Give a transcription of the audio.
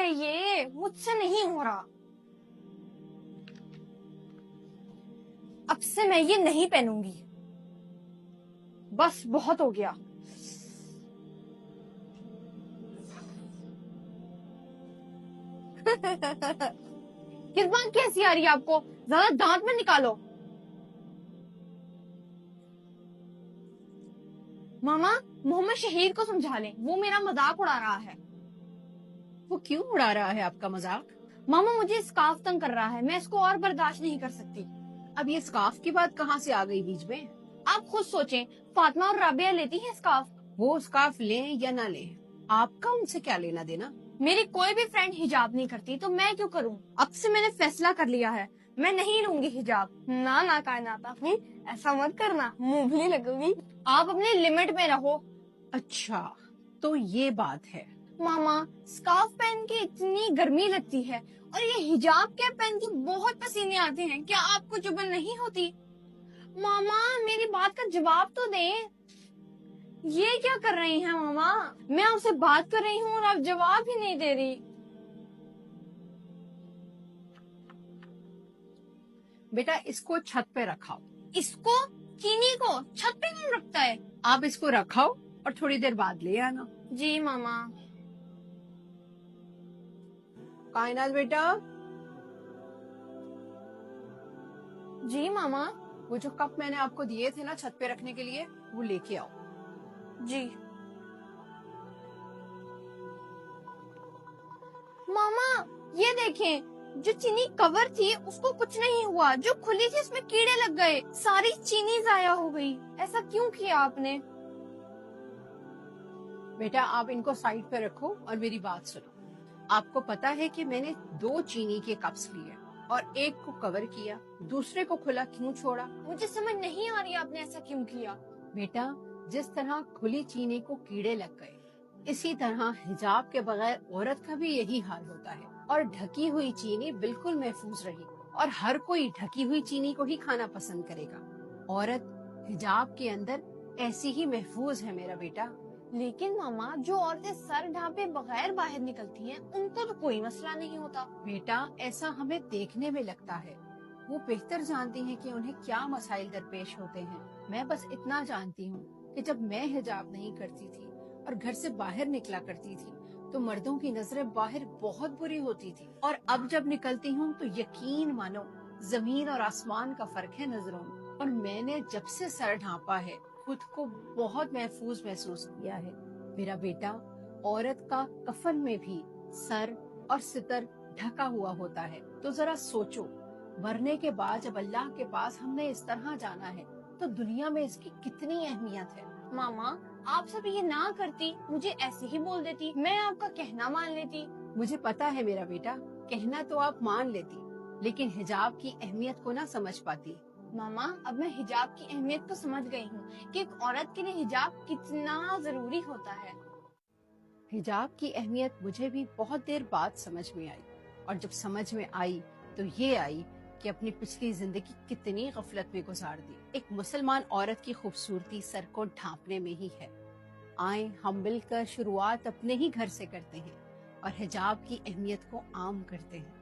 ہے یہ مجھ سے نہیں ہو رہا. اب سے میں یہ نہیں پہنوں گی. بس بہت ہو گیا. کس بات کی ہنسی آ رہی ہے آپ کو؟ زیادہ دانت میں نکالو. ماما محمد شہید کو سمجھا لیں, وہ میرا مذاق اڑا رہا ہے. وہ کیوں اڑا رہا ہے آپ کا مذاق؟ ماما مجھے اسکارف تنگ کر رہا ہے, میں اس کو اور برداشت نہیں کر سکتی. اب یہ اسکارف کی بات کہاں سے آ گئی بیچ میں؟ آپ خود سوچیں, فاطمہ اور رابعہ لیتی ہیں اسکارف. وہ اسکارف لیں یا نہ لیں, آپ کا ان سے کیا لینا دینا؟ میری کوئی بھی فرینڈ حجاب نہیں کرتی تو میں کیوں کروں؟ اب سے میں نے فیصلہ کر لیا ہے, میں نہیں لوں گی حجاب. نہ کائنات آفرین, ایسا مت کرنا, منہ بھی لگو گی. آپ اپنے لمٹ میں رہو. اچھا تو یہ بات ہے. ماما اسکارف پہن کے اتنی گرمی لگتی ہے, اور یہ حجاب کیپ پہن کے بہت پسینے آتے ہیں, کیا آپ کو چبھن نہیں ہوتی؟ ماما میری بات کا جواب تو دیں. یہ کیا کر رہی ہیں ماما؟ میں آپ سے بات کر رہی ہوں اور آپ جواب ہی نہیں دے رہی. بیٹا اس کو چھت پہ رکھاؤ. اس کو, چینی کو چھت پہ کون رکھتا ہے؟ آپ اس کو رکھاؤ اور تھوڑی دیر بعد لے آنا. جی ماما. کائنات بیٹا, جی ماما. وہ جو کپ میں نے آپ کو دیے تھے نا چھت پہ رکھنے کے لیے, وہ لے کے آؤ. جی ماما, یہ دیکھیں, جو چینی کور تھی اس کو کچھ نہیں ہوا, جو کھلی تھی اس میں کیڑے لگ گئے, ساری چینی ضائع ہو گئی. ایسا کیوں کیا آپ نے؟ بیٹا آپ ان کو سائڈ پہ رکھو اور میری بات سنو. آپ کو پتا ہے کہ میں نے 2 چینی کے کپس لیے اور ایک کو کور کیا, دوسرے کو کھلا کیوں چھوڑا؟ مجھے سمجھ نہیں آ رہی آپ نے ایسا کیوں کیا. بیٹا جس طرح کھلی چینی کو کیڑے لگ گئے, اسی طرح حجاب کے بغیر عورت کا بھی یہی حال ہوتا ہے, اور ڈھکی ہوئی چینی بالکل محفوظ رہی, اور ہر کوئی ڈھکی ہوئی چینی کو ہی کھانا پسند کرے گا. عورت حجاب کے اندر ایسی ہی محفوظ ہے میرا بیٹا. لیکن ماما جو عورتیں سر ڈھانپے بغیر باہر نکلتی ہیں ان کو تو کوئی مسئلہ نہیں ہوتا. بیٹا ایسا ہمیں دیکھنے میں لگتا ہے, وہ بہتر جانتی ہیں کہ انہیں کیا مسائل درپیش ہوتے ہیں. میں بس اتنا جانتی ہوں کہ جب میں حجاب نہیں کرتی تھی اور گھر سے باہر نکلا کرتی تھی تو مردوں کی نظریں باہر بہت بری ہوتی تھی, اور اب جب نکلتی ہوں تو یقین مانو زمین اور آسمان کا فرق ہے نظروں میں. اور میں نے جب سے سر ڈھانپا ہے خود کو بہت محفوظ محسوس کیا ہے. میرا بیٹا عورت کا کفن میں بھی سر اور ستر ڈھکا ہوا ہوتا ہے, تو ذرا سوچو مرنے کے بعد جب اللہ کے پاس ہم نے اس طرح جانا ہے تو دنیا میں اس کی کتنی اہمیت ہے. ماما آپ سب یہ نہ کرتی, مجھے ایسے ہی بول دیتی, میں آپ کا کہنا مان لیتی. مجھے پتا ہے میرا بیٹا, کہنا تو آپ مان لیتی لیکن حجاب کی اہمیت کو نہ سمجھ پاتی. ماما اب میں حجاب کی اہمیت کو سمجھ گئی ہوں کہ ایک عورت کے لیے حجاب کتنا ضروری ہوتا ہے. حجاب کی اہمیت مجھے بھی بہت دیر بعد سمجھ میں آئی, اور جب سمجھ میں آئی تو یہ آئی کہ اپنی پچھلی زندگی کتنی غفلت میں گزار دی. ایک مسلمان عورت کی خوبصورتی سر کو ڈھانپنے میں ہی ہے. آئیں ہم مل کر شروعات اپنے ہی گھر سے کرتے ہیں اور حجاب کی اہمیت کو عام کرتے ہیں.